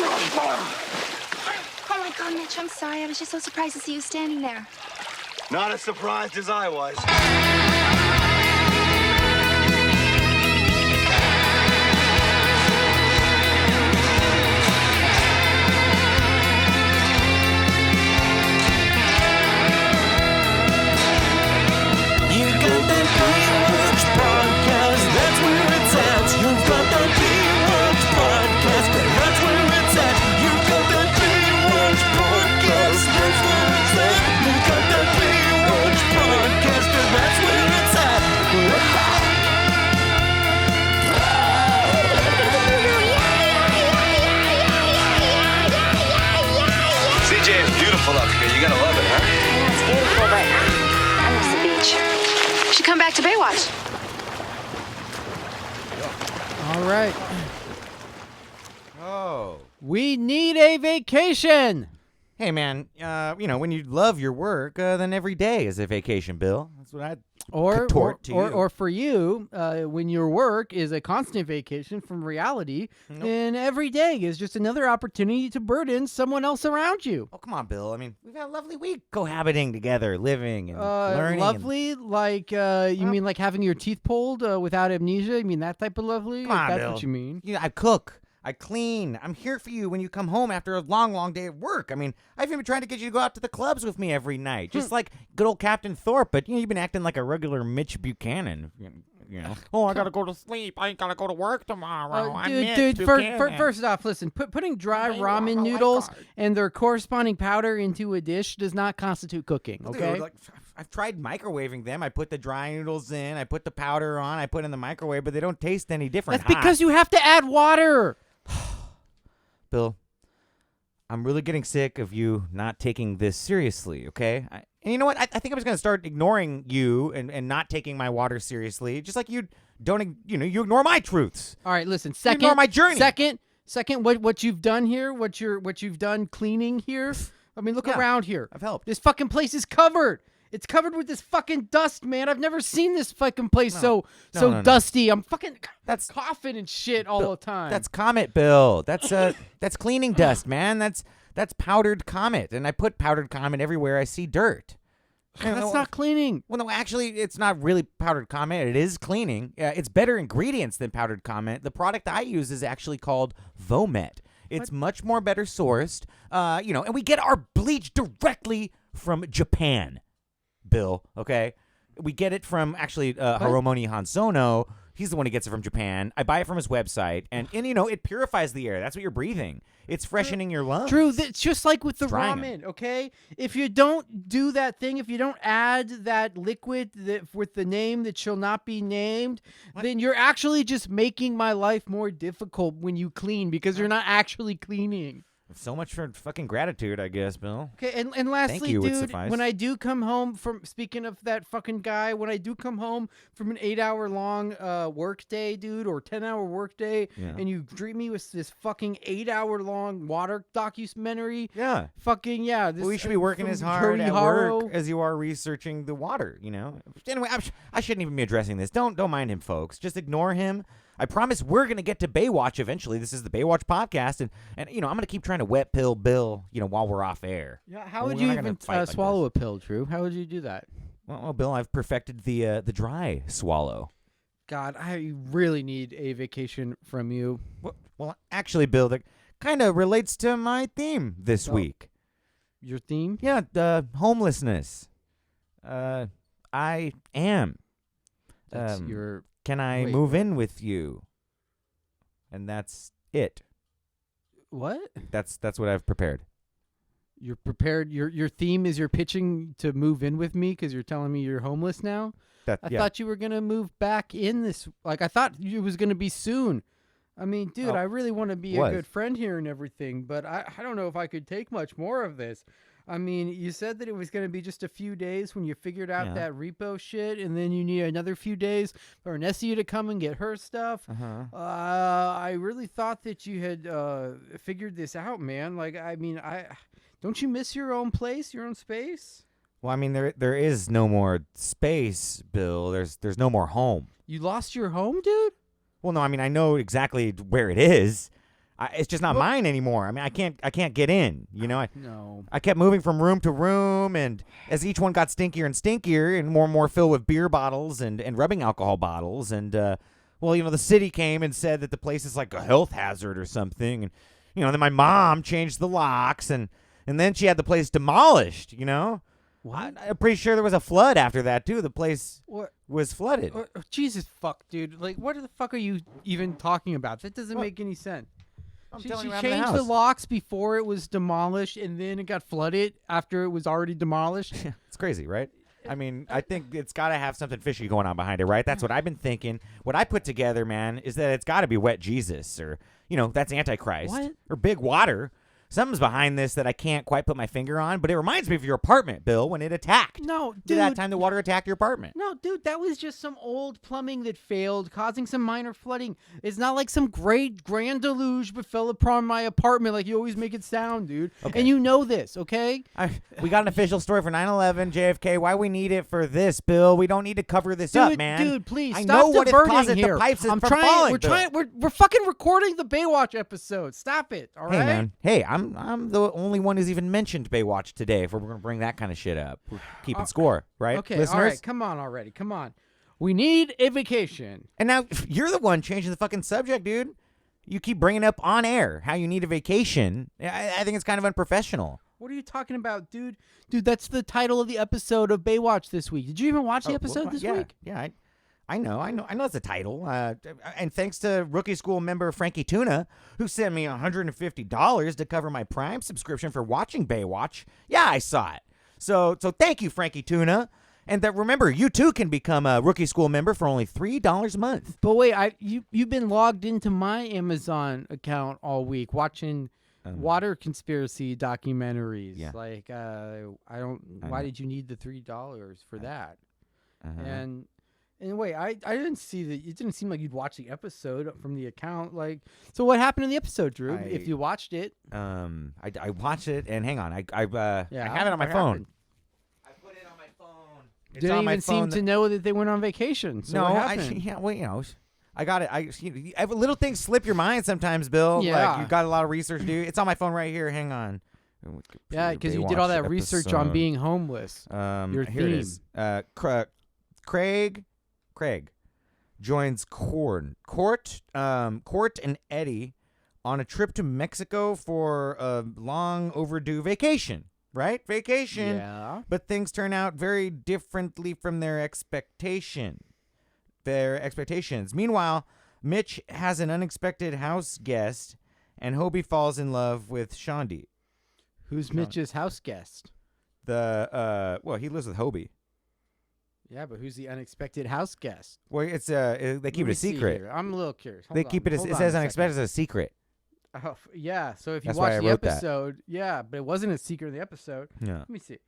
Oh my God, Mitch, I'm sorry. I was just so surprised to see you standing there. Not as surprised as I was. You got that Baywatch podcast, that's where it's at. You got that Baywatch podcast, that's where it's at. You got that Baywatch podcast, that's where it's at. You got that Baywatch podcast, that's where it's at. CJ, it's beautiful up here. You gotta love it, huh? Yeah, it's beautiful, but I miss the beach. You should come back to Baywatch. All right. Oh. We need a vacation. Hey, man, when you love your work, then every day is a vacation, Bill. That's what I'd contort to you. Or for you, when your work is a constant vacation from reality, then every day is just another opportunity to burden someone else around you. Oh, come on, Bill. I mean, we've had a lovely week cohabiting together, living and learning. Lovely? Like, you mean like having your teeth pulled without amnesia? You mean that type of lovely? Come on, That's Bill. what you mean. I cook. I clean. I'm here for you when you come home after a long, long day at work. I mean, I've even been trying to get you to go out to the clubs with me every night, just like good old Captain Thorpe. But you've been acting like a regular Mitch Buchanan. Oh, I gotta go to sleep. I ain't gotta go to work tomorrow. Dude, first off, listen, putting dry ramen noodles and their corresponding powder into a dish does not constitute cooking, okay? Dude, I've tried microwaving them. I put the dry noodles in. I put the powder on. I put it in the microwave, but they don't taste any different. That's because you have to add water. Bill, I'm really getting sick of you not taking this seriously, okay? And you know what? I think I'm just going to start ignoring you and not taking my water seriously, just like you ignore my truths. All right, listen, You ignore my journey. Second, what you've done here, what you've done cleaning here. I mean, look around here. I've helped. This fucking place is covered. It's covered with this fucking dust, man. I've never seen this fucking place so dusty. I'm fucking coughing and shit all the time. That's Comet, Bill. That's cleaning dust, man. That's powdered Comet, and I put powdered Comet everywhere I see dirt. That's not cleaning. Well, no, actually, it's not really powdered Comet. It is cleaning. It's better ingredients than powdered Comet. The product I use is actually called Vomet. It's much more better sourced, and we get our bleach directly from Japan, Bill, okay? We get it from, actually, Haromoni Hansono. He's the one who gets it from Japan. I buy it from his website, and it purifies the air. That's what you're breathing. It's freshening your lungs. Drew, it's just like with the ramen, okay? If you don't do that thing, if you don't add that liquid with the name that shall not be named, then you're actually just making my life more difficult when you clean because you're not actually cleaning. So much for fucking gratitude, I guess, Bill. Okay, and lastly, Thank you, would dude, suffice. when I do come home from, speaking of that fucking guy, when I do come home from an 8-hour-long work day, dude, or 10-hour work day, and you treat me with this fucking 8-hour-long water documentary, fucking, this, we should be working as hard at work as you are researching the water, Anyway, I shouldn't even be addressing this. Don't mind him, folks. Just ignore him. I promise we're going to get to Baywatch eventually. This is the Baywatch podcast, and I'm going to keep trying to wet pill Bill, while we're off air. Yeah, how would you even swallow a pill, Drew? How would you do that? Well, Bill, I've perfected the dry swallow. God, I really need a vacation from you. Well, actually, Bill, that kind of relates to my theme this week. Your theme? Yeah, homelessness. I am. That's your... Can I move in with you? And that's it. What? That's what I've prepared. You're prepared. Your theme is you're pitching to move in with me because you're telling me you're homeless now. I thought you were gonna move back in this. Like I thought it was gonna be soon. I mean, dude, I really want to be a good friend here and everything, but I don't know if I could take much more of this. I mean, you said that it was going to be just a few days when you figured out that repo shit, and then you need another few days for Nessie to come and get her stuff. I really thought that you had figured this out, man. Like, I mean, don't you miss your own place, your own space? Well, I mean, there is no more space, Bill. There's no more home. You lost your home, dude? Well, no, I mean, I know exactly where it is. It's just not mine anymore. I mean, I can't get in. You know, No. I kept moving from room to room, and as each one got stinkier and stinkier, and more filled with beer bottles and rubbing alcohol bottles, and well, you know, the city came and said that the place is like a health hazard or something, and you know, then my mom changed the locks, and then she had the place demolished. You know, I'm pretty sure there was a flood after that too. The place was flooded. Jesus fuck, dude! Like, what the fuck are you even talking about? That doesn't make any sense. She changed the locks before it was demolished, and then it got flooded after it was already demolished. It's crazy, right? I mean, I think it's got to have something fishy going on behind it, right? That's what I've been thinking. What I put together, man, is that it's got to be Wet Jesus, or, you know, that's Antichrist. What? Or Big Water. Something's behind this that I can't quite put my finger on, but it reminds me of your apartment, Bill, when it attacked. No, dude. Did that time the water attacked your apartment? No, dude, that was just some old plumbing that failed, causing some minor flooding. It's not like some great grand deluge befell upon my apartment like you always make it sound, dude. Okay. And you know this, okay? We got an official story for 9/11, JFK. Why we need it for this, Bill? We don't need to cover this up, man. Dude, please, I stop know what diverting causes here. the pipes I'm from trying. falling, Bill. We're fucking recording the Baywatch episode. Stop it, all right? Hey, man. Hey, I'm the only one who's even mentioned Baywatch today. If we're going to bring that kind of shit up, we're keeping score, right? Okay, listeners? all right. Come on already. Come on. We need a vacation. And now you're the one changing the fucking subject, dude. You keep bringing up on air how you need a vacation. I think it's kind of unprofessional. What are you talking about, dude? Dude, that's the title of the episode of Baywatch this week. Did you even watch the episode this week? Yeah, I know it's a title. And thanks to Rookie School member Frankie Tuna, who sent me $150 to cover my Prime subscription for watching Baywatch. Yeah, I saw it. So thank you, Frankie Tuna. And remember, you too can become a Rookie School member for only $3 a month. But wait, you've been logged into my Amazon account all week watching water conspiracy documentaries. Yeah. Like, why did you need the $3 for that? And wait, I didn't see that. It didn't seem like you'd watch the episode from the account. Like, so what happened in the episode, Drew? If you watched it, I watched it, and hang on, I have it on my what phone. happened? I put it on my phone. It's Didn't on my even seem phone to know that they went on vacation. So no, what happened? well, you know, I got it. Little things slip your mind sometimes, Bill. Yeah. Like, you got a lot of research to do. It's on my phone right here. Hang on. Yeah, because you did all that research on being homeless. Your here theme. it is. Craig joins Court and Eddie on a trip to Mexico for a long overdue vacation. Right? Vacation. Yeah. But things turn out very differently from their expectations. Meanwhile, Mitch has an unexpected house guest, and Hobie falls in love with Shondi. Who's Mitch's house guest? He lives with Hobie. Yeah, but who's the unexpected house guest? Well, it's they keep it a secret. I'm a little curious. They keep it. It says unexpected as a secret. Oh, yeah. So if you That's why watch I the wrote that. episode, yeah, but it wasn't a secret in the episode. Yeah. Let me see.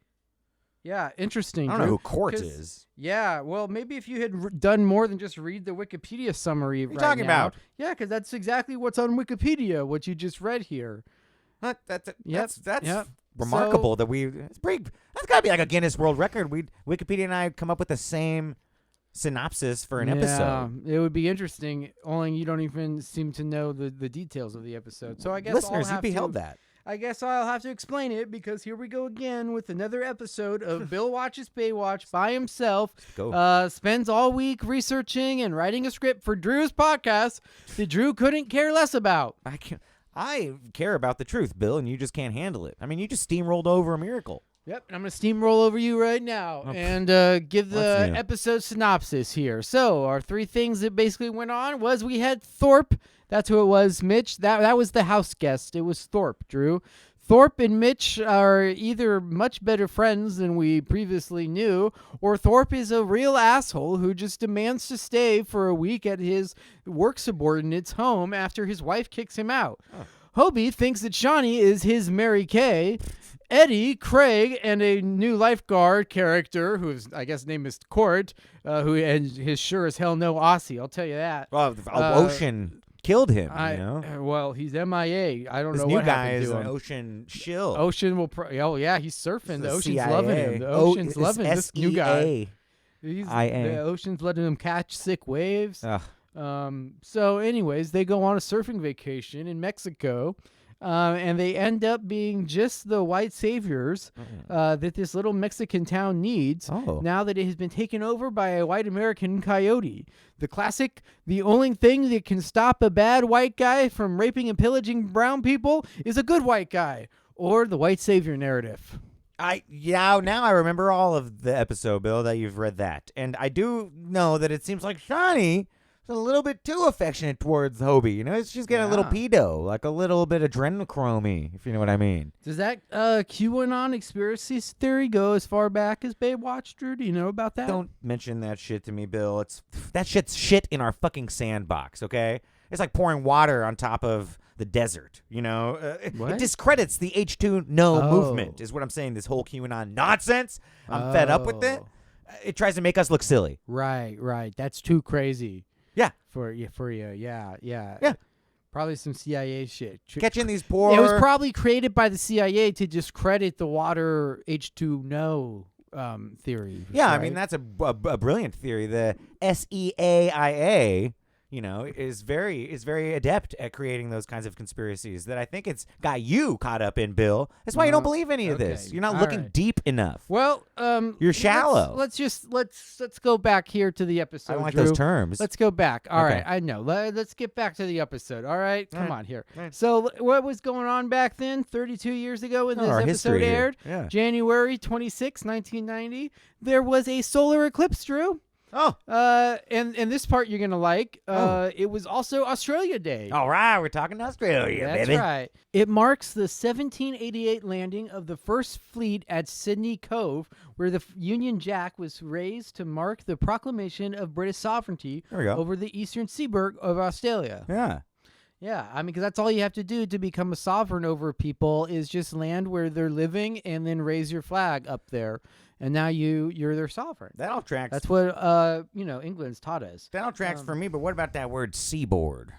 Yeah, interesting. I don't know Drew, who Court 'cause- is. Yeah, well, maybe if you had done more than just read the Wikipedia summary. What are you talking now. about? Yeah, because that's exactly what's on Wikipedia. What you just read here. That's Yep. remarkable that we. That's got to be like a Guinness World Record. Wikipedia and I come up with the same synopsis for an episode. It would be interesting. Only you don't even seem to know the details of the episode. So I guess Listeners, you beheld that. I guess I'll have to explain it because here we go again with another episode of Bill Watches Baywatch by himself. Go. Spends all week researching and writing a script for Drew's podcast that Drew couldn't care less about. I care about the truth, Bill, and you just can't handle it. I mean, you just steamrolled over a miracle. Yep, and I'm going to steamroll over you right now and give the episode synopsis here. So, our three things that basically went on was we had Thorpe. That's who it was, Mitch. That was the house guest. It was Thorpe, Drew. Thorpe and Mitch are either much better friends than we previously knew, or Thorpe is a real asshole who just demands to stay for a week at his work subordinate's home after his wife kicks him out. Hobie thinks that Shawnee is his Mary Kay. Eddie, Craig, and a new lifeguard character whose I guess name is Court, who and his sure as hell no Aussie. I'll tell you that. Well, Ocean killed him. Well, he's MIA. I don't this know new what guy happened is to an him. Ocean shill. Ocean will. Oh yeah, he's surfing. The ocean's CIA. loving him. The ocean's loving this new guy. SEA. The ocean's letting him catch sick waves. So anyways, they go on a surfing vacation in Mexico. And they end up being just the white saviors that this little Mexican town needs now that it has been taken over by a white American coyote. The classic, the only thing that can stop a bad white guy from raping and pillaging brown people is a good white guy, or the white savior narrative. Now I remember all of the episode, Bill, that you've read that. And I do know that it seems like Shawnee a little bit too affectionate towards Hobie. You know, she's getting a little pedo, like a little bit adrenochrome, if you know what I mean. Does that QAnon conspiracy theory go as far back as Baywatch, Drew? Do you know about that? Don't mention that shit to me, Bill. That shit's shit in our fucking sandbox, okay? It's like pouring water on top of the desert, you know? It discredits the H2 movement, is what I'm saying. This whole QAnon nonsense. I'm fed up with it. It tries to make us look silly. Right. That's too crazy. Yeah. For you. Yeah. Probably some CIA shit. Catching these poor... It was probably created by the CIA to discredit the water H2 theory. Yeah, right? I mean, that's a brilliant theory. The SEAIA, you know, is very adept at creating those kinds of conspiracies that I think it's got you caught up in, Bill. That's why you don't believe any of this. You're not looking deep enough. Well, you're shallow. Let's go back here to the episode. I don't like Drew. those terms. Let's go back. All right, I know. Let's get back to the episode. All right, come on here. So, what was going on back then? 32 years ago when this episode aired, January 26, 1990. There was a solar eclipse, Drew. And this part you're gonna like. It was also Australia Day. All right, we're talking Australia, That's baby. right. It marks the 1788 landing of the first fleet at Sydney Cove, where the Union Jack was raised to mark the proclamation of British sovereignty over the eastern seaboard of Australia. Yeah, I mean, because that's all you have to do to become a sovereign over people is just land where they're living and then raise your flag up there. And now you're their sovereign. That all tracks. That's what England's taught us. That all tracks for me. But what about that word seaboard?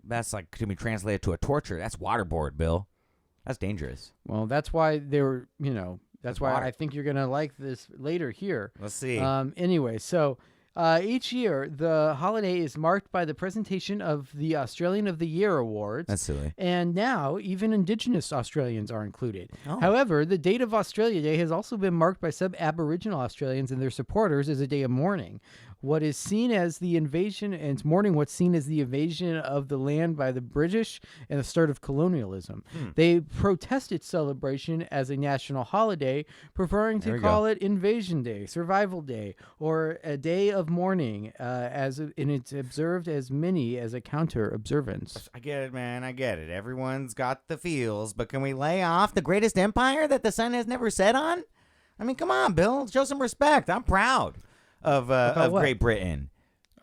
That's like to be translated to a torture. That's waterboard, Bill. That's dangerous. Well, that's why they were. That's why I think you're gonna like this later here. Let's see. Anyway, so. Each year, the holiday is marked by the presentation of the Australian of the Year awards. That's silly. And now, even Indigenous Australians are included. However, the date of Australia Day has also been marked by some Aboriginal Australians and their supporters as a day of mourning. What is seen as the invasion, and it's mourning what's seen as the invasion of the land by the British and the start of colonialism. They protested celebration as a national holiday, preferring to call it Invasion Day, Survival Day, or a day of mourning, and it's observed as many as a counter observance. I get it, man. I get it. Everyone's got the feels, but can we lay off the greatest empire that the sun has never set on? I mean, come on, Bill. Show some respect. I'm proud of Great Britain.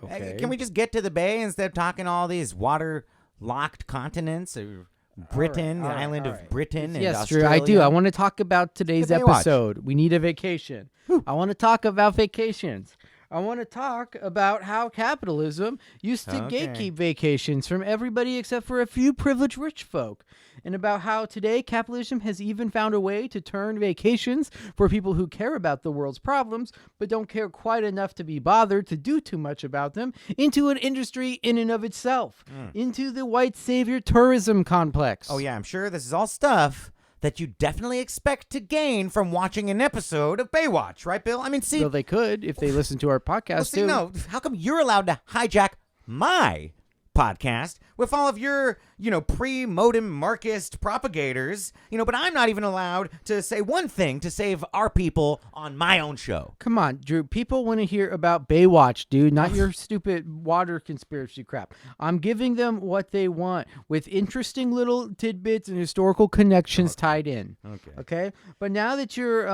Okay. Can we just get to the bay instead of talking all these water-locked continents? Or Britain, the island of Britain, and yes, Australia? Drew, I do. I want to talk about today's episode. We need a vacation. I want to talk about vacations. I want to talk about how capitalism used to gatekeep vacations from everybody except for a few privileged rich folk. And about how today capitalism has even found a way to turn vacations for people who care about the world's problems but don't care quite enough to be bothered to do too much about them into an industry in and of itself, into the white savior tourism complex. Oh, yeah, I'm sure this is all stuff that you definitely expect to gain from watching an episode of Baywatch, right, Bill? I mean, see... Well, they could if they listen to our podcast, too. No, how come you're allowed to hijack my podcast with all of your, pre-modem Marxist propagators, but I'm not even allowed to say one thing to save our people on my own show. Come on, Drew. People want to hear about Baywatch, dude, not your stupid water conspiracy crap. I'm giving them what they want with interesting little tidbits and historical connections tied in. Okay? But now that you're,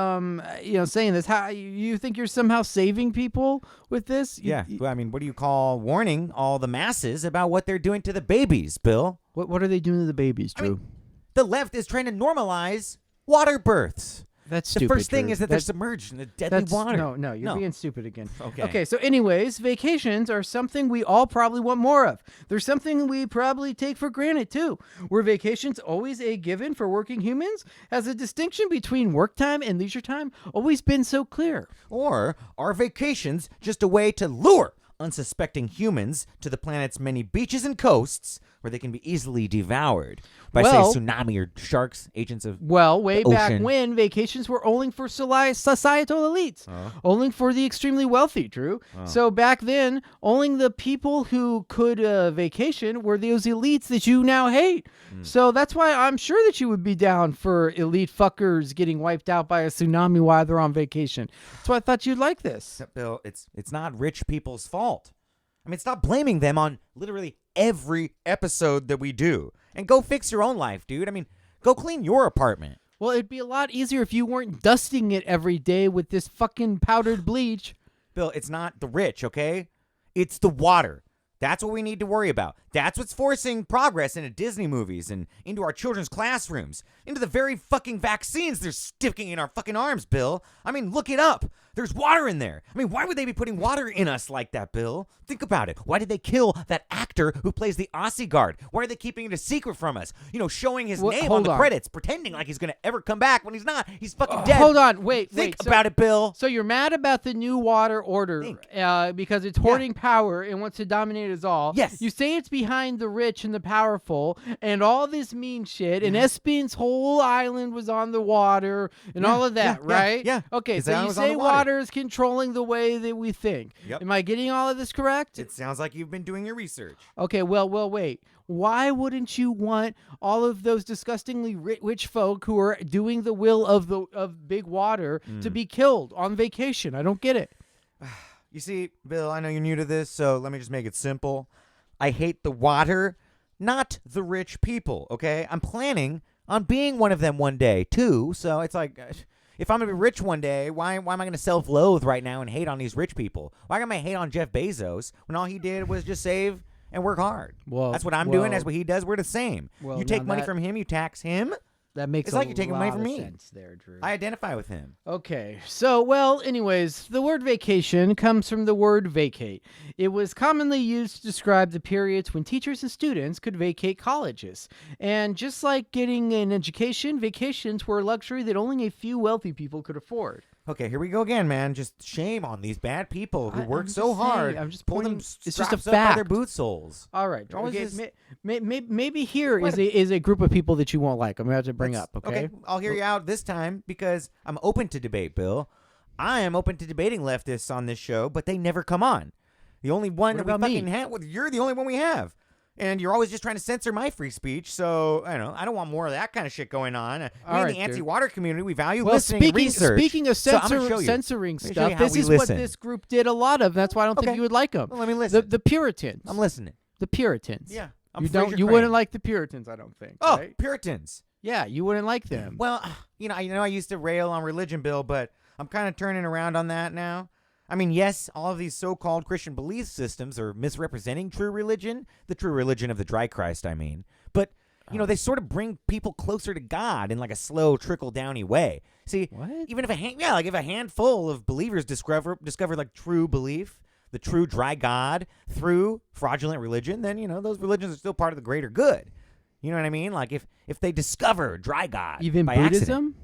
saying this, how you think you're somehow saving people with this? Well, I mean, what do you call warning all the masses about what they're doing to the babies, Bill? What are they doing to the babies, Drew? The left is trying to normalize water births. That's stupid. The first thing Drew. is that they're submerged in the deadly water. No, you're being stupid again. Okay, so anyways, vacations are something we all probably want more of. There's something we probably take for granted, too. Were vacations always a given for working humans? Has the distinction between work time and leisure time always been so clear? Or are vacations just a way to lure unsuspecting humans to the planet's many beaches and coasts where they can be easily devoured by, Well- say, tsunami or sharks, agents of... Well, way the back ocean. when, vacations were only for societal elites, only for the extremely wealthy, Drew. So back then, only the people who could vacation were those elites that you now hate. So that's why I'm sure that you would be down for elite fuckers getting wiped out by a tsunami while they're on vacation. That's why I thought you'd like this. Bill, it's not rich people's fault. I mean, stop blaming them on literally every episode that we do. And go fix your own life, dude. I mean, go clean your apartment. Well, it'd be a lot easier if you weren't dusting it every day with this fucking powdered bleach. Bill, it's not the rich, okay? It's the water. That's what we need to worry about. That's what's forcing progress into Disney movies and into our children's classrooms, into the very fucking vaccines they're sticking in our fucking arms, Bill. I mean, look it up. There's water in there. I mean, why would they be putting water in us like that, Bill? Think about it. Why did they kill that actor who plays the Aussie guard? Why are they keeping it a secret from us? You know, showing his name on hold the on. credits, pretending like he's going to ever come back when he's not. He's fucking dead. Hold on, wait. Think So- about it, Bill. So you're mad about the new water order Think. because it's hoarding power and wants to dominate us all. Yes. You say it's behind the rich and the powerful and all this mean shit. And Espin's whole island was on the water and all of that, right? yeah. Okay, His so island you was on say the water. water is controlling the way that we think. Yep. Am I getting all of this correct? It sounds like you've been doing your research. Okay, well, wait. Why wouldn't you want all of those disgustingly rich folk who are doing the will of big water to be killed on vacation? I don't get it. You see, Bill, I know you're new to this, so let me just make it simple. I hate the water, not the rich people, okay? I'm planning on being one of them one day, too, so it's like, if I'm going to be rich one day, why am I going to self-loathe right now and hate on these rich people? Why am I hate on Jeff Bezos when all he did was just save and work hard? Well, that's what I'm doing. That's what he does. We're the same. Well, you take now money that- from him, you tax him. That makes It's a like you're taking money lot from of me. sense there, Drew. I identify with him. Okay, so, well, anyways, the word vacation comes from the word vacate. It was commonly used to describe the periods when teachers and students could vacate colleges. And just like getting an education, vacations were a luxury that only a few wealthy people could afford. Okay, here we go again, man. Just shame on these bad people who work I'm so just saying, hard. I'm just pull pointing- them it's just a straps up by their fact. boot soles. All right, Drew, Always okay, this- maybe here is a group of people that you won't like. I'm going to have to bring Let's- up, okay? I'll hear you out this time because I'm open to debate, Bill. I am open to debating leftists on this show, but they never come on. The only one What that we about me? fucking have, well, you're the only one we have. And you're always just trying to censor my free speech, so I don't want more of that kind of shit going on. We All in right, the anti-water community, we value Well, listening and research. speaking of So I'm gonna show you. censoring Let me show you stuff, how this we is what listen. this group did a lot of. That's why I don't Okay. think you would like them. Well, let me listen. The Puritans. I'm listening. The Puritans. Yeah, You wouldn't Crane. like the Puritans, I don't think. Oh, right? Puritans. Yeah, you wouldn't like them. Well, I know I used to rail on religion, Bill, but I'm kind of turning around on that now. I mean, yes, all of these so-called Christian belief systems are misrepresenting true religion, the true religion of the dry Christ, I mean. But, they sort of bring people closer to God in like a slow, trickle-downy way. See, What? even if if a handful of believers discover like true belief, the true dry God through fraudulent religion, then, those religions are still part of the greater good. You know what I mean? Like if they discover dry God Even by accident. Buddhism?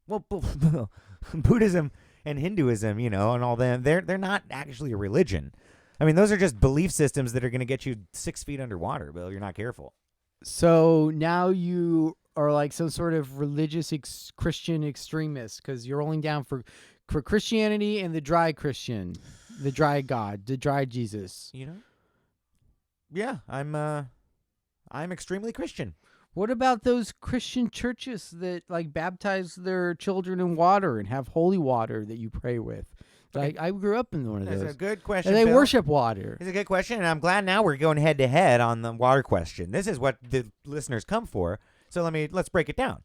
Well, Buddhism and Hinduism, and all them, they're not actually a religion. I mean, those are just belief systems that are going to get you 6 feet underwater, Bill. You're not careful. So now you are like some sort of religious Christian extremist because you're only down for Christianity and the dry Christian, the dry God, the dry Jesus. Yeah, I'm extremely Christian. What about those Christian churches that like baptize their children in water and have holy water that you pray with? Like I grew up in one of That's those. a good question, And they Bill. worship water. It's a good question, and I'm glad now we're going head-to-head on the water question. This is what the listeners come for, so let's break it down.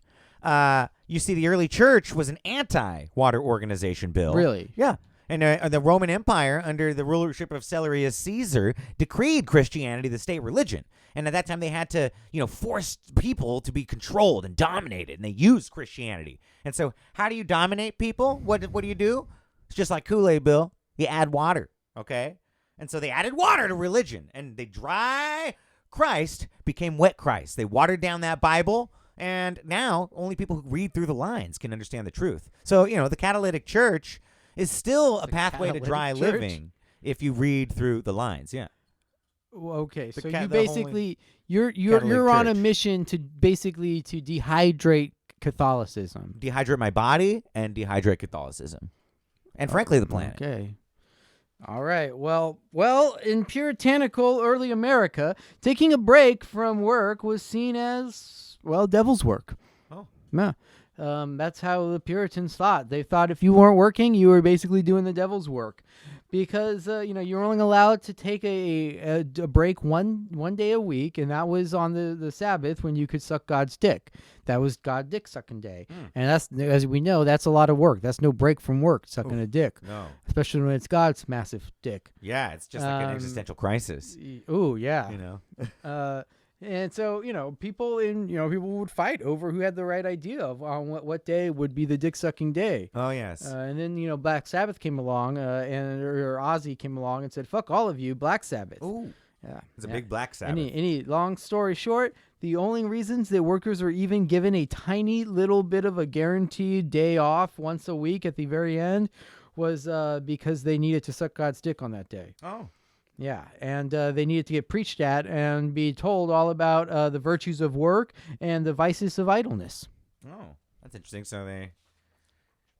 You see, the early church was an anti-water organization, Bill. Really? Yeah. And the Roman Empire, under the rulership of Celerius Caesar, decreed Christianity the state religion. And at that time, they had to, force people to be controlled and dominated, and they used Christianity. And so how do you dominate people? What do you do? It's just like Kool-Aid, Bill. You add water, okay? And so they added water to religion, and the dry Christ became wet Christ. They watered down that Bible, and now only people who read through the lines can understand the truth. So, the catalytic church is still a pathway to catalytic dry church? living. if you read through the lines. Yeah. Okay, so the you basically you're Catholic on a Church. mission to basically to dehydrate Catholicism. Dehydrate my body and dehydrate Catholicism. And frankly, the planet. Okay. All right. Well, in puritanical early America, taking a break from work was seen as, well, devil's work. Oh. Yeah. That's how the Puritans thought. They thought if you weren't working, you were basically doing the devil's work. Because, you were only allowed to take a break one day a week, and that was on the Sabbath when you could suck God's dick. That was God dick sucking day. And that's, as we know, that's a lot of work. That's no break from work, sucking a dick. No. Especially when it's God's massive dick. Yeah, it's just like an existential crisis. Ooh, yeah. You know? And so, people would fight over who had the right idea of on what day would be the dick sucking day. Oh, yes. And then, Black Sabbath came along, or Ozzy came along and said, "Fuck all of you, Black Sabbath." Ooh. Yeah. It's a big Black Sabbath. Any long story short, the only reasons that workers were even given a tiny little bit of a guaranteed day off once a week at the very end was because they needed to suck God's dick on that day. Oh. Yeah, and they needed to get preached at and be told all about the virtues of work and the vices of idleness. Oh, that's interesting. So they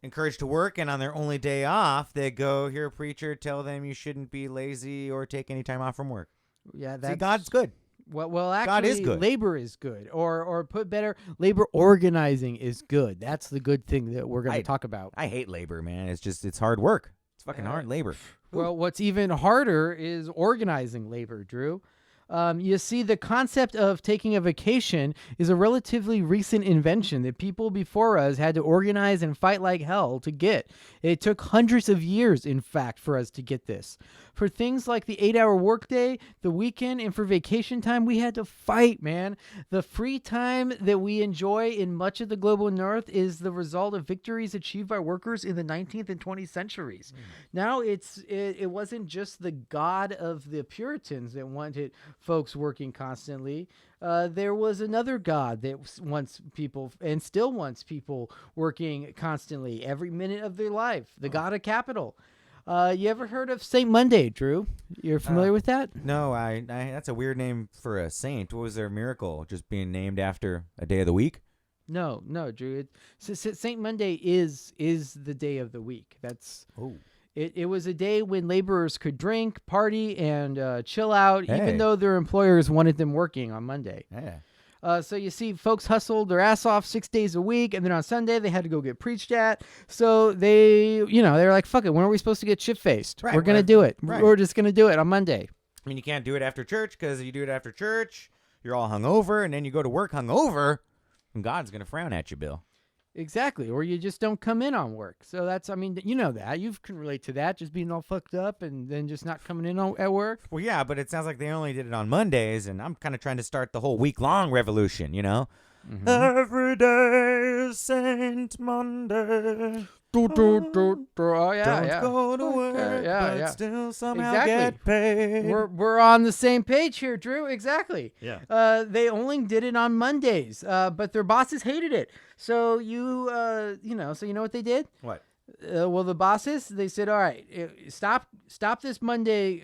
encouraged to work, and on their only day off, they go, "Here, preacher, tell them you shouldn't be lazy or take any time off from work." Yeah, that's... See, God's good. Well, actually, God is good. Labor is good, or put better, labor organizing is good. That's the good thing that we're going to talk about. I hate labor, man. It's hard work. It's fucking hard labor. Well, what's even harder is organizing labor, Drew. You see, the concept of taking a vacation is a relatively recent invention that people before us had to organize and fight like hell to get. It took hundreds of years, in fact, for us to get this. For things like the 8-hour workday, the weekend, and for vacation time, we had to fight, man. The free time that we enjoy in much of the global north is the result of victories achieved by workers in the 19th and 20th centuries. Now, it wasn't just the God of the Puritans that wanted folks working constantly. There was another God that wants people and still wants people working constantly every minute of their life, the God of capital. You ever heard of Saint Monday, Drew? You're familiar with that? No, I that's a weird name for a saint. What was their miracle? Just being named after a day of the week? No, Drew. Saint Monday is the day of the week. That's It was a day when laborers could drink, party, and chill out, even though their employers wanted them working on Monday. Yeah. So you see, folks hustled their ass off 6 days a week, and then on Sunday they had to go get preached at. So they were like, "Fuck it, when are we supposed to get shit-faced? Right, We're gonna do it. right. We're just gonna do it on Monday." I mean, you can't do it after church because if you do it after church, you're all hungover, and then you go to work hungover, and God's gonna frown at you, Bill. Exactly, or you just don't come in on work. So that's, you know that. You can relate to that, just being all fucked up and then just not coming in at work. Well, yeah, but it sounds like they only did it on Mondays, and I'm kind of trying to start the whole week-long revolution, Mm-hmm. Every day is Saint Monday. Oh, yeah. Don't go to work, but still somehow get paid. We're on the same page here, Drew. Exactly. Yeah. They only did it on Mondays, but their bosses hated it. So you know what they did? What? Well, the bosses, they said, "All right, stop this Monday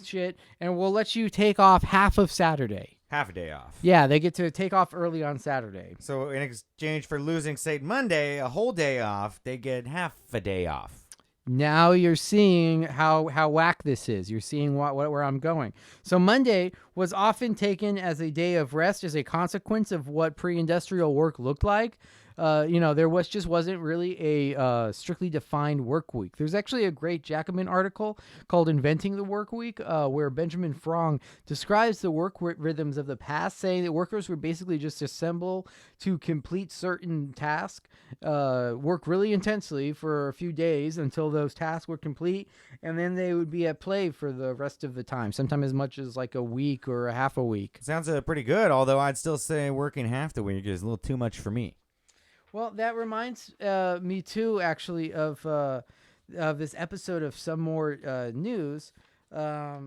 shit, and we'll let you take off half of Saturday." Half a day off. Yeah, they get to take off early on Saturday. So in exchange for losing Saint Monday, a whole day off, they get half a day off. Now you're seeing how whack this is. You're seeing where I'm going. So Monday was often taken as a day of rest as a consequence of what pre-industrial work looked like. There wasn't really a strictly defined work week. There's actually a great Jacobin article called "Inventing the Work Week," where Benjamin Frank describes the work rhythms of the past, saying that workers would basically just assemble to complete certain tasks, work really intensely for a few days until those tasks were complete, and then they would be at play for the rest of the time, sometimes as much as like a week or a half a week. Sounds pretty good, although I'd still say working half the week is a little too much for me. Well, that reminds me too, actually, of this episode of Some More News. Where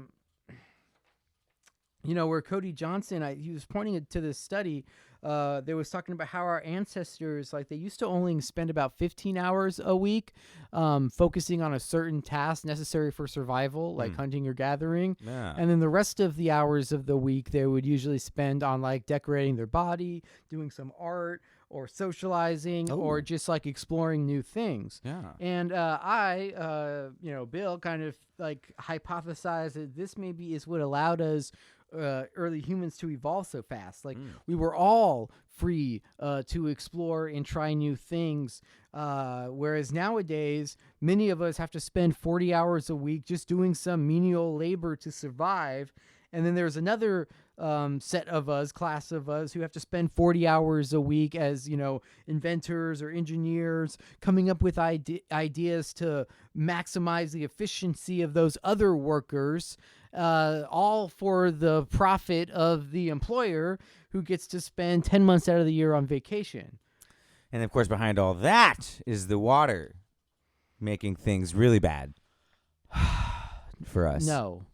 Cody Johnson, he was pointing to this study they was talking about how our ancestors, like, they used to only spend about 15 hours a week focusing on a certain task necessary for survival, like hunting or gathering. Yeah. And then the rest of the hours of the week they would usually spend on, like, decorating their body, doing some art, or socializing, or just, like, exploring new things. Yeah. And Bill kind of, like, hypothesized that this maybe is what allowed us early humans to evolve so fast. Like, we were all free to explore and try new things, whereas nowadays many of us have to spend 40 hours a week just doing some menial labor to survive. And then there's another class of us who have to spend 40 hours a week as, inventors or engineers, coming up with ideas to maximize the efficiency of those other workers, all for the profit of the employer, who gets to spend 10 months out of the year on vacation. And of course, behind all that is the water, making things really bad for us. No.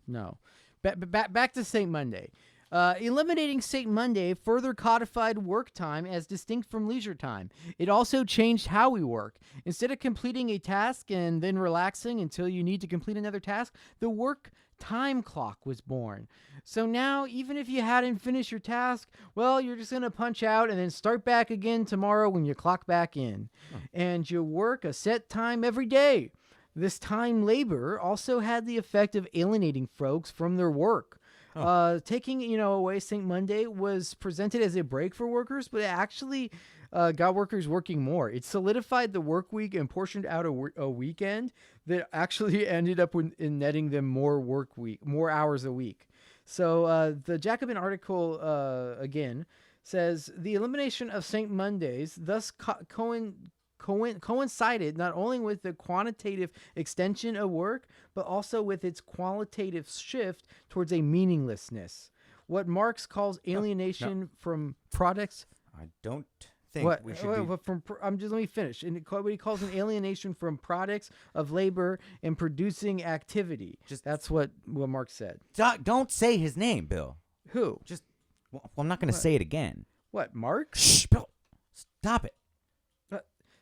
Back to St. Monday. Eliminating St. Monday further codified work time as distinct from leisure time. It also changed how we work. Instead of completing a task and then relaxing until you need to complete another task, the work time clock was born. So now, even if you hadn't finished your task, well, you're just going to punch out and then start back again tomorrow when you clock back in. And you work a set time every day. This time labor also had the effect of alienating folks from their work. Taking away St. Monday was presented as a break for workers, but it actually got workers working more. It solidified the work week and portioned out a weekend that actually ended up in netting them more hours a week. So the Jacobin article again says the elimination of St. Mondays thus coincided not only with the quantitative extension of work, but also with its qualitative shift towards a meaninglessness. What Marx calls alienation from products. I don't think we should be... let me finish. And what he calls an alienation from products of labor and producing activity. That's what Marx said. Don't say his name, Bill. Who? I'm not going to say it again. What, Marx? Shh, Bill. Stop it.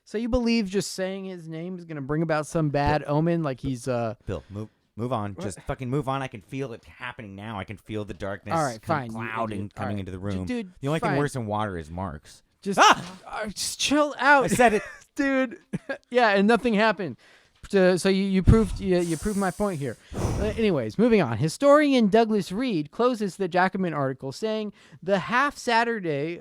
So you believe just saying his name is going to bring about some bad omen, like he's... Bill, move on. What? Just fucking move on. I can feel it happening now. I can feel the darkness clouding coming into the room. Dude, the only fine. thing worse than water is Marx. Just chill out. I said it. Dude. Yeah, and nothing happened. So you proved my point here. Anyways, moving on. Historian Douglas Reed closes the Jacobin article saying the half-off Saturday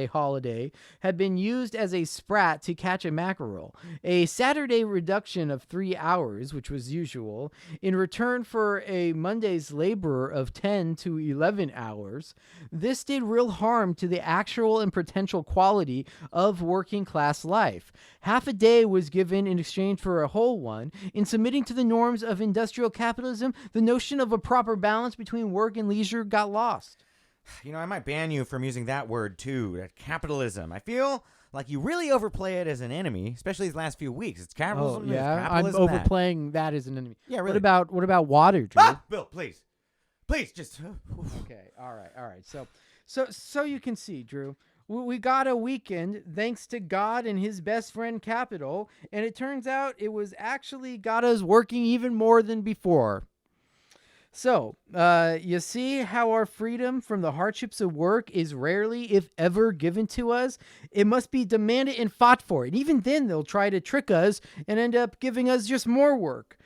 holiday had been used as a sprat to catch a mackerel. A Saturday reduction of 3 hours, which was usual, in return for a Monday's labor of 10 to 11 hours. This did real harm to the actual and potential quality of working class life. Half a day was given in exchange for a whole one. In submitting to the norms of industrial capitalism, the notion of a proper balance between work and leisure got lost. I might ban you from using that word too, capitalism. I feel like you really overplay it as an enemy, especially these last few weeks. It's capitalism. Oh, yeah, I'm overplaying that as an enemy. Yeah, really. What about water, Drew? Bill, please, just. Okay, all right. So you can see, Drew. We got a weekend thanks to God and his best friend Capital, and it turns out it was actually got us working even more than before. So, you see how our freedom from the hardships of work is rarely, if ever, given to us? It must be demanded and fought for, and even then they'll try to trick us and end up giving us just more work.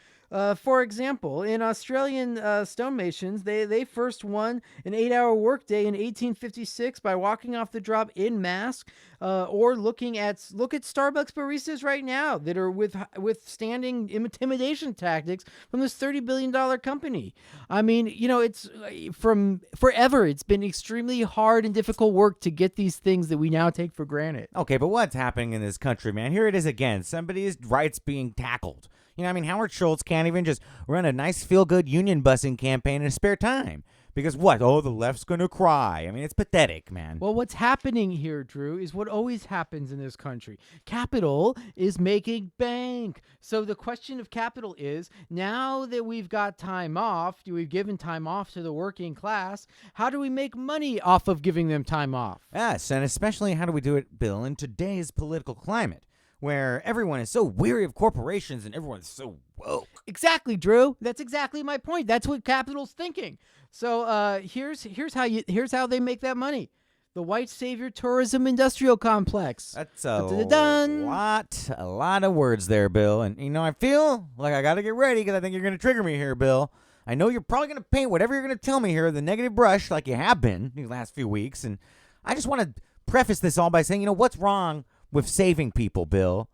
For example, in Australian stonemasons, they first won an 8-hour workday in 1856 by walking off the job in mass, or look at Starbucks baristas right now that are withstanding intimidation tactics from this $30 billion company. I mean, it's from forever. It's been extremely hard and difficult work to get these things that we now take for granted. Okay, but what's happening in this country, man? Here it is again. Somebody's rights being tackled. Howard Schultz can't even just run a nice feel-good union busing campaign in his spare time. Because what? Oh, the left's going to cry. I mean, it's pathetic, man. Well, what's happening here, Drew, is what always happens in this country. Capital is making bank. So the question of capital is, now that we've got time off, we've given time off to the working class, how do we make money off of giving them time off? Yes, and especially how do we do it, Bill, in today's political climate, where everyone is so weary of corporations and everyone's so woke. Exactly, Drew. That's exactly my point. That's what capital's thinking. So here's how they make that money. The White Savior Tourism Industrial Complex. That's a Dun-dun-dun. lot of words there, Bill. And, I feel like I got to get ready because I think you're going to trigger me here, Bill. I know you're probably going to paint whatever you're going to tell me here the negative brush like you have been these last few weeks. And I just want to preface this all by saying, what's wrong with saving people, Bill?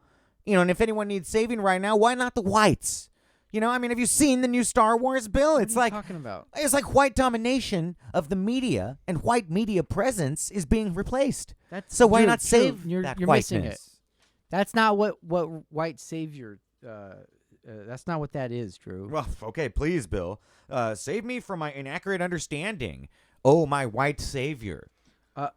And if anyone needs saving right now, why not the whites? Have you seen the new Star Wars, Bill? It's what are you talking about? It's like white domination of the media and white media presence is being replaced. So why Drew, not save you're that missing it. whiteness? That's not what white savior. That's not what that is, Drew. Well, okay, please, Bill. Save me from my inaccurate understanding. Oh, my white savior.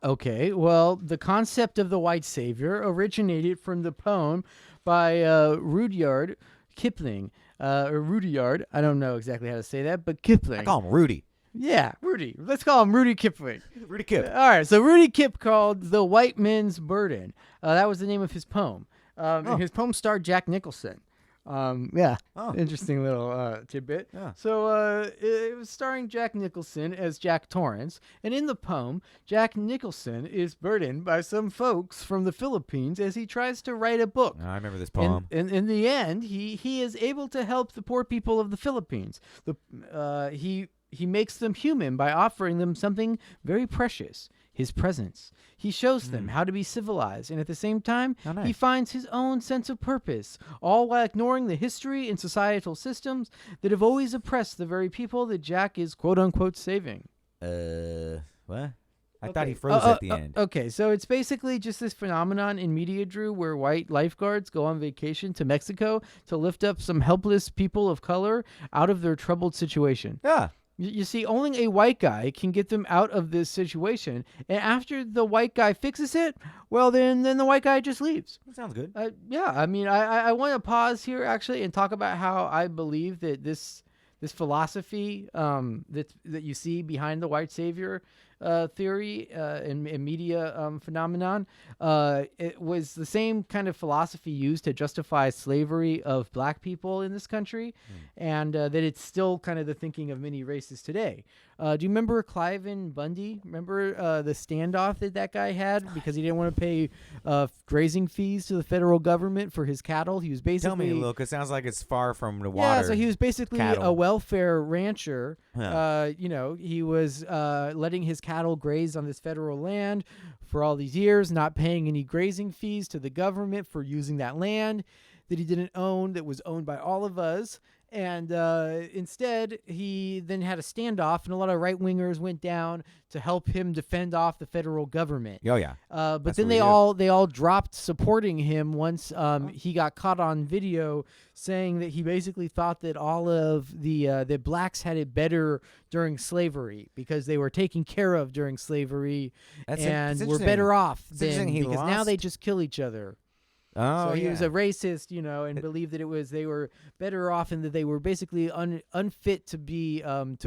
Okay, well, the concept of the white savior originated from the poem by Rudyard Kipling. Or Rudyard, I don't know exactly how to say that, but Kipling. I call him Rudy. Yeah, Rudy. Let's call him Rudy Kipling. Rudy Kip. All right, so Rudy Kip called The White Man's Burden. That was the name of his poem. And his poem starred Jack Nicholson. Interesting little tidbit. Yeah. So it was starring Jack Nicholson as Jack Torrance, and in the poem, Jack Nicholson is burdened by some folks from the Philippines as he tries to write a book. I remember this poem. And in the end, he is able to help the poor people of the Philippines. He makes them human by offering them something very precious. His presence. He shows them how to be civilized, and at the same time, he finds his own sense of purpose, all while ignoring the history and societal systems that have always oppressed the very people that Jack is quote-unquote saving. What? I thought he froze at the end. Okay, so it's basically just this phenomenon in media, Drew, where white lifeguards go on vacation to Mexico to lift up some helpless people of color out of their troubled situation. Yeah. You see, only a white guy can get them out of this situation. And after the white guy fixes it, well, then the white guy just leaves. That sounds good. Yeah, I mean, I want to pause here, actually, and talk about how I believe that this philosophy that you see behind the white savior theory and media phenomenon, it was the same kind of philosophy used to justify slavery of black people in this country, and that it's still kind of the thinking of many races today. Do you remember Cliven Bundy? Remember the standoff that guy had because he didn't want to pay grazing fees to the federal government for his cattle? He was basically... Tell me, Luke. It sounds like it's far from the water. Yeah, so he was basically cattle. a welfare rancher. Yeah. He was letting his cattle graze on this federal land for all these years, not paying any grazing fees to the government for using that land that he didn't own, that was owned by all of us. And instead, he then had a standoff, and a lot of right-wingers went down to help him defend off the federal government. Oh, yeah. But That's then what they all dropped supporting him once he got caught on video saying that he basically thought that all of the blacks had it better during slavery because they were taken care of during slavery and were better off then because now they just kill each other. Oh, so he was a racist, and believed that they were better off and that they were basically unfit to be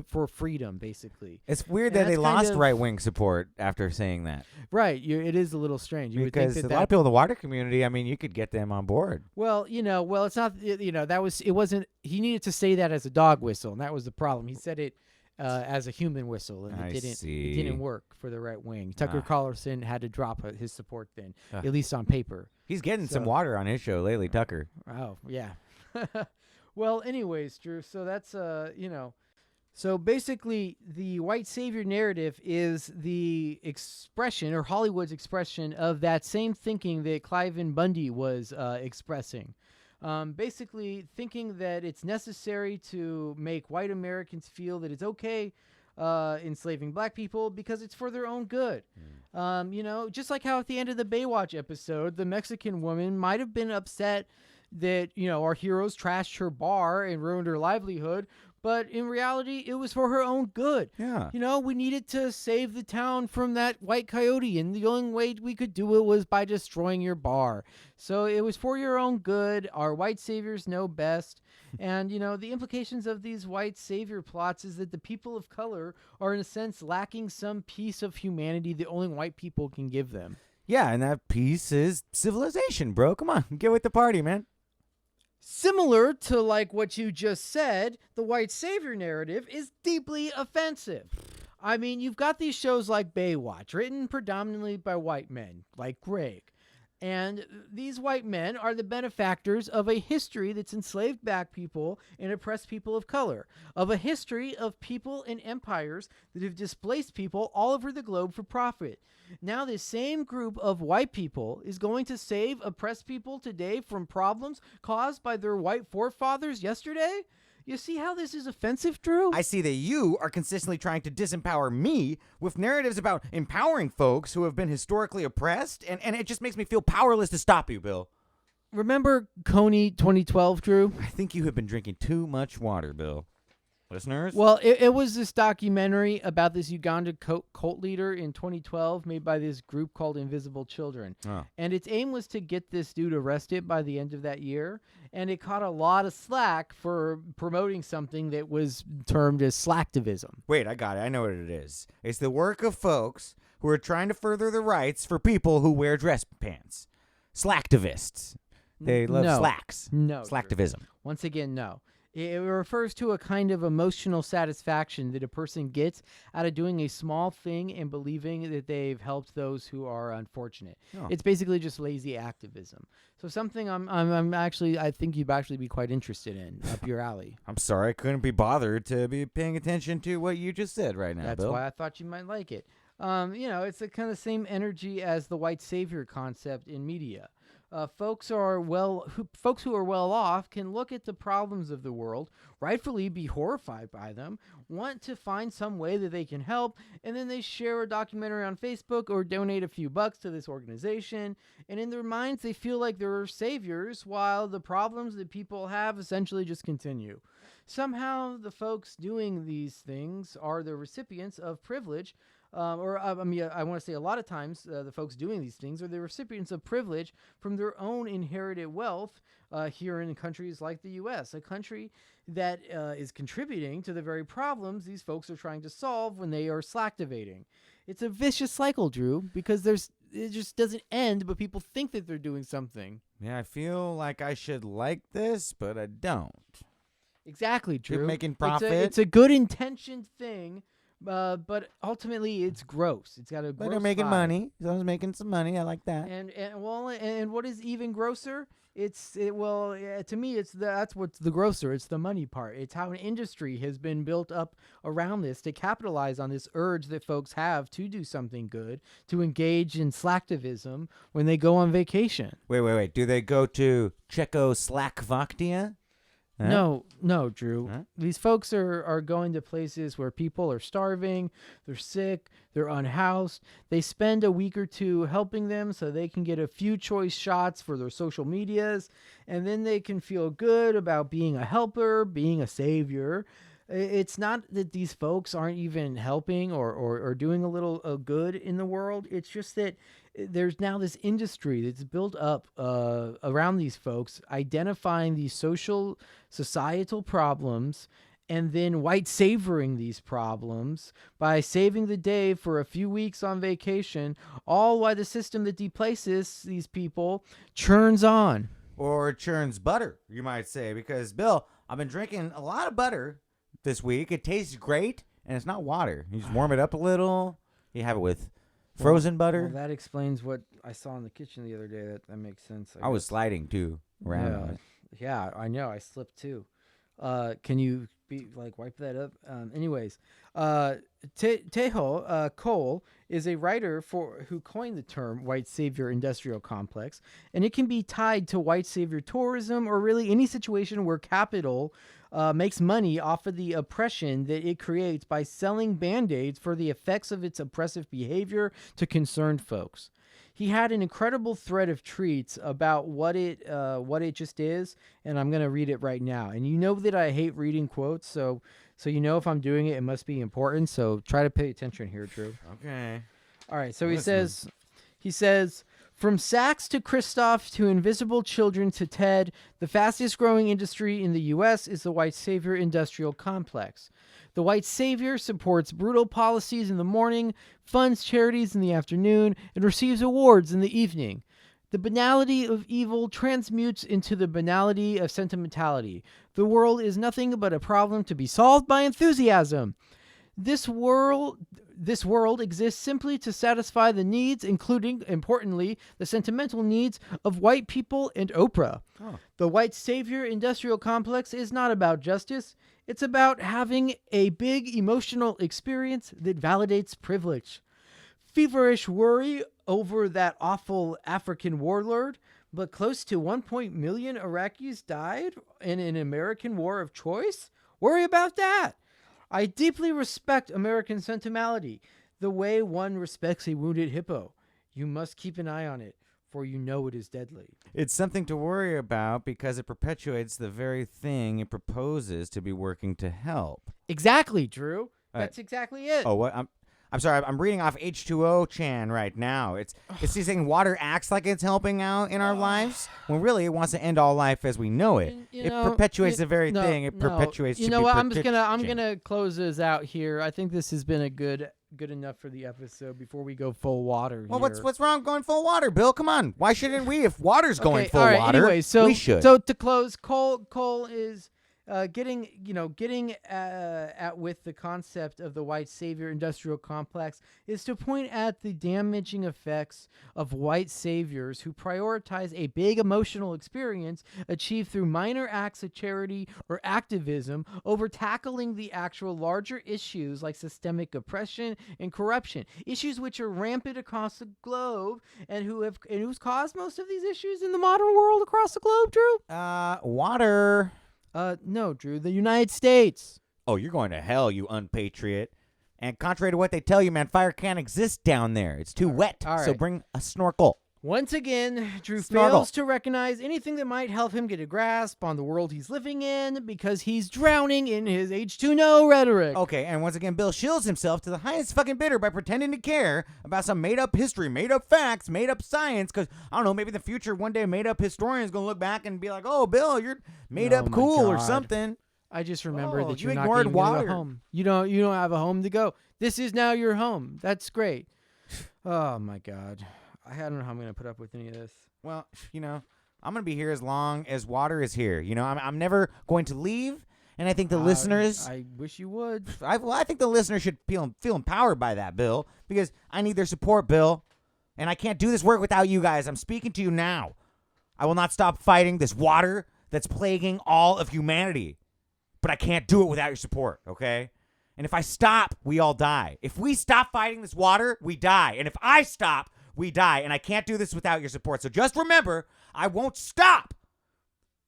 for freedom, basically. It's weird that they lost right-wing support after saying that. Right, it is a little strange. You because would think a lot of people in the water community, I mean, you could get them on board. Well, it's not. It wasn't. He needed to say that as a dog whistle, and that was the problem. He said it as a human whistle, and it didn't work for the right wing. Tucker Carlson had to drop his support then, at least on paper. He's getting some water on his show lately, Tucker. Oh, yeah. Well, anyways, Drew, so that's, So basically, the white savior narrative is the expression, or Hollywood's expression, of that same thinking that Cliven Bundy was expressing. Basically thinking that it's necessary to make white Americans feel that it's okay enslaving black people because it's for their own good. Just like how at the end of the Baywatch episode, the Mexican woman might have been upset that, our heroes trashed her bar and ruined her livelihood, But in reality, it was for her own good. Yeah. You know, we needed to save the town from that white coyote, and the only way we could do it was by destroying your bar. So it was for your own good. Our white saviors know best. And, you know, the implications of these white savior plots is that the people of color are, in a sense, lacking some piece of humanity that only white people can give them. Yeah, and that piece is civilization, bro. Come on, get with the party, man. Similar to like what you just said, the white savior narrative is deeply offensive. I mean, you've got these shows like Baywatch, written predominantly by white men, like Greg. And these white men are the benefactors of a history that's enslaved black people and oppressed people of color, of a history of people and empires that have displaced people all over the globe for profit. Now this same group of white people is going to save oppressed people today from problems caused by their white forefathers yesterday? You see how this is offensive, Drew? I see that you are consistently trying to disempower me with narratives about empowering folks who have been historically oppressed, and it just makes me feel powerless to stop you, Bill. Remember Coney 2012, Drew? I think you have been drinking too much water, Bill. Listeners? Well, it was this documentary about this Uganda cult leader in 2012 made by this group called Invisible Children. Oh. And its aim was to get this dude arrested by the end of that year. And it caught a lot of slack for promoting something that was termed as slacktivism. Wait, I got it. I know what it is. It's the work of folks who are trying to further the rights for people who wear dress pants. Slacktivists. They love No. slacks. No. Drew. Slacktivism. Once again, no. It refers to a kind of emotional satisfaction that a person gets out of doing a small thing and believing that they've helped those who are unfortunate. Oh. It's basically just lazy activism. So something I think you'd actually be quite interested in, up your alley. I'm sorry I couldn't be bothered to be paying attention to what you just said right now, That's Bill. why I thought you might like it. You know, it's the kind of same energy as the white savior concept in media. Folks who are well off can look at the problems of the world, rightfully be horrified by them, want to find some way that they can help, and then they share a documentary on Facebook or donate a few bucks to this organization, and in their minds they feel like they're saviors while the problems that people have essentially just continue. Somehow the folks doing these things are the recipients of privilege. I want to say a lot of times the folks doing these things are the recipients of privilege from their own inherited wealth here in countries like the U.S., a country that is contributing to the very problems these folks are trying to solve when they are slacktivating. It's a vicious cycle, Drew, because it just doesn't end, but people think that they're doing something. Yeah, I feel like I should like this, but I don't. Exactly, Drew. Keep making profit. It's a good intentioned thing. But ultimately, it's gross. It's got a gross But they're making vibe. money. Someone's making some money. I like that. And what is even grosser? To me, that's what's the grosser. It's the money part. It's how an industry has been built up around this to capitalize on this urge that folks have to do something good, to engage in slacktivism when they go on vacation. Wait. Do they go to Czechoslovakia? Huh? No, Drew. Huh? These folks are going to places where people are starving, they're sick, they're unhoused. They spend a week or two helping them so they can get a few choice shots for their social medias, and then they can feel good about being a helper, being a savior. It's not that these folks aren't even helping or doing a little good in the world. It's just that there's now this industry that's built up around these folks, identifying these societal problems and then white savoring these problems by saving the day for a few weeks on vacation, all while the system that deplaces these people churns on. Or churns butter, you might say, because, Bill, I've been drinking a lot of butter this week. It tastes great, and it's not water. You just warm it up a little. You have it with frozen butter. Well, that explains what I saw in the kitchen the other day. That makes sense. I was sliding, too, around on it. Yeah, I know. I slipped, too. Can you wipe that up? Anyways, Tejo Cole is a writer who coined the term white savior industrial complex, and it can be tied to white savior tourism or really any situation where capital makes money off of the oppression that it creates by selling Band-Aids for the effects of its oppressive behavior to concerned folks. He had an incredible thread of treats about what it just is, and I'm gonna read it right now. And you know that I hate reading quotes, so you know if I'm doing it, it must be important. So try to pay attention here, Drew. Okay. All right. So he says, from Saks to Kristoff to Invisible Children to Ted, the fastest growing industry in the U.S. is the white savior industrial complex. The white savior supports brutal policies in the morning, funds charities in the afternoon, and receives awards in the evening. The banality of evil transmutes into the banality of sentimentality. The world is nothing but a problem to be solved by enthusiasm. This world exists simply to satisfy the needs, including, importantly, the sentimental needs of white people and Oprah. Oh. The white savior industrial complex is not about justice. It's about having a big emotional experience that validates privilege. Feverish worry over that awful African warlord, but close to 1 million Iraqis died in an American war of choice? Worry about that. I deeply respect American sentimentality, the way one respects a wounded hippo. You must keep an eye on it, for you know it is deadly. It's something to worry about because it perpetuates the very thing it proposes to be working to help. Exactly, Drew. That's exactly it. Oh, what? I'm sorry. I'm reading off H2O Chan right now. It's saying water acts like it's helping out in our lives when really it wants to end all life as we know it. It perpetuates the very thing. It perpetuates. You know what? I'm gonna close this out here. I think this has been a good enough for the episode before we go full water. Well, here. what's wong going full water, Bill? Come on. Why shouldn't we? If water's going full all right, water, anyway, so, we should. So to close, Cole is getting at with the concept of the white savior industrial complex is to point at the damaging effects of white saviors who prioritize a big emotional experience achieved through minor acts of charity or activism over tackling the actual larger issues like systemic oppression and corruption, issues which are rampant across the globe and who's caused most of these issues in the modern world across the globe, Drew? Water. No, Drew, the United States. Oh, you're going to hell, you unpatriot. And contrary to what they tell you, man, fire can't exist down there. It's too wet. All So right. bring a snorkel. Once again, Drew Snorkel. fails to recognize anything that might help him get a grasp on the world he's living in because he's drowning in his H2No rhetoric. Okay, and once again, Bill shields himself to the highest fucking bidder by pretending to care about some made-up history, made-up facts, made-up science, because, I don't know, maybe in the future, one day a made-up historian's going to look back and be like, oh, Bill, you're made up my cool or God. something. I just remember that you you're not ignored getting into water. a home. You don't have a home to go. This is now your home. That's great. Oh, my God. I don't know how I'm going to put up with any of this. Well, I'm going to be here as long as water is here. I'm never going to leave, and I think the listeners... I wish you would. I think the listeners should feel empowered by that, Bill, because I need their support, Bill, and I can't do this work without you guys. I'm speaking to you now. I will not stop fighting this water that's plaguing all of humanity, but I can't do it without your support, okay? And if I stop, we all die. If we stop fighting this water, we die. And if I stop, we die. And I can't do this without your support. So just remember, I won't stop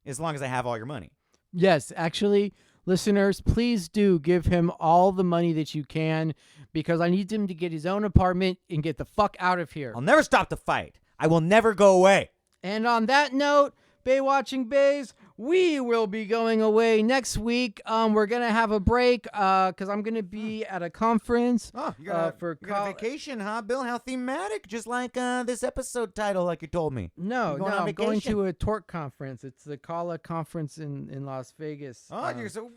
as long as I have all your money. Yes, actually, listeners, please do give him all the money that you can because I need him to get his own apartment and get the fuck out of here. I'll never stop the fight. I will never go away. And on that note, Baywatching Bays, we will be going away next week. We're going to have a break because I'm going to be at a conference. Oh, you got a vacation, huh, Bill? How thematic, just like this episode title, like you told me. No, I'm going to a tort conference. It's the Kala conference in Las Vegas. Oh,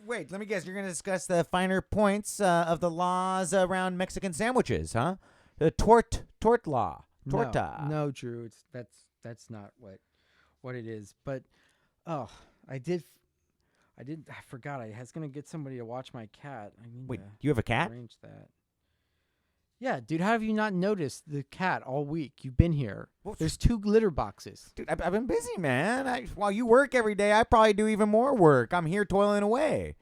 wait, let me guess. You're going to discuss the finer points of the laws around Mexican sandwiches, huh? The tort law. Torta. No, Drew, that's not what it is. But I forgot. I was gonna get somebody to watch my cat. Wait, you have a cat? Arrange that. Yeah, dude. How have you not noticed the cat all week? You've been here. There's 2 litter boxes. Dude, I've been busy, man. While you work every day, I probably do even more work. I'm here toiling away.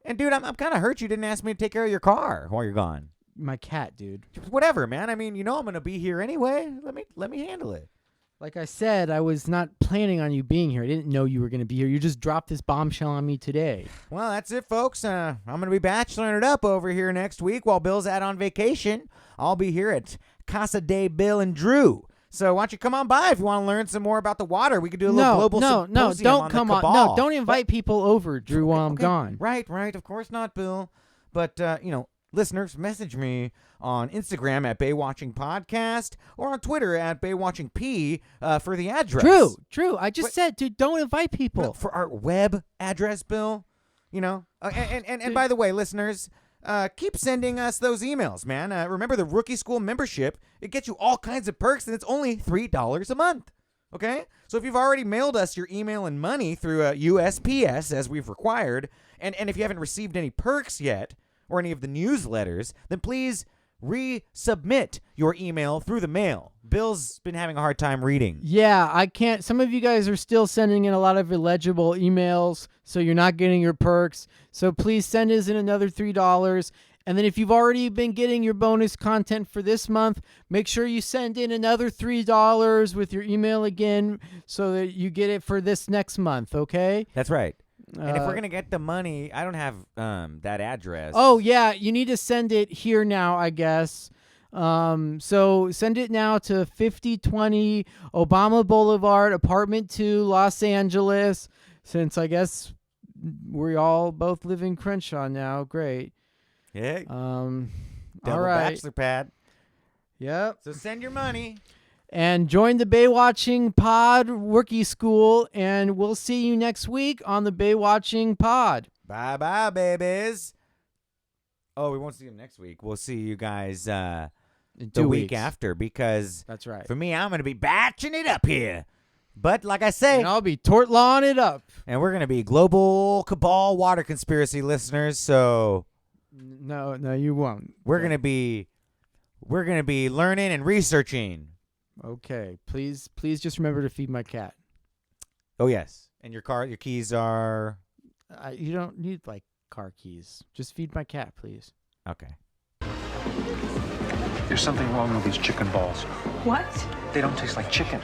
And dude, I'm kind of hurt you didn't ask me to take care of your car while you're gone. My cat, dude. Whatever, man. I mean, I'm gonna be here anyway. Let me handle it. Like I said, I was not planning on you being here. I didn't know you were going to be here. You just dropped this bombshell on me today. Well, that's it, folks. I'm going to be bacheloring it up over here next week while Bill's out on vacation. I'll be here at Casa de Bill and Drew. So why don't you come on by if you want to learn some more about the water? We could do a little global symposium don't on come the on. cabal. No, don't invite people over, Drew, while I'm gone. Right. Of course not, Bill. But, listeners, message me on Instagram at Baywatching Podcast or on Twitter at Baywatching P for the address. True. I just said, dude, don't invite people. No, for our web address, Bill. And by the way, listeners, keep sending us those emails, man. Remember the Rookie School membership? It gets you all kinds of perks, and it's only $3 a month. Okay? So if you've already mailed us your email and money through USPS, as we've required, and if you haven't received any perks yet, or any of the newsletters, then please resubmit your email through the mail. Bill's been having a hard time reading. Yeah, I can't. Some of you guys are still sending in a lot of illegible emails, so you're not getting your perks. So please send us in another $3. And then if you've already been getting your bonus content for this month, make sure you send in another $3 with your email again so that you get it for this next month, okay? That's right. And if we're going to get the money, I don't have that address. Oh, yeah, you need to send it here now, I guess. So send it now to 5020 Obama Boulevard, Apartment 2, Los Angeles. Since I guess we all both live in Crenshaw now. Great. Yeah. All Double right. bachelor pad. Yep. So send your money. And join the Baywatching Pod Rookie School, and we'll see you next week on the Baywatching Pod. Bye-bye, babies. Oh, we won't see them next week. We'll see you guys In the 2 week weeks. after, because That's right. for me, I'm going to be batching it up here. But like I say, And I'll be tortlawing it up. and we're going to be global cabal water conspiracy listeners, so No, you won't. we're going to be learning and researching. Okay, please just remember to feed my cat. Oh, yes. And your keys are... You don't need, car keys. Just feed my cat, please. Okay. There's something wrong with these chicken balls. What? They don't taste like chicken.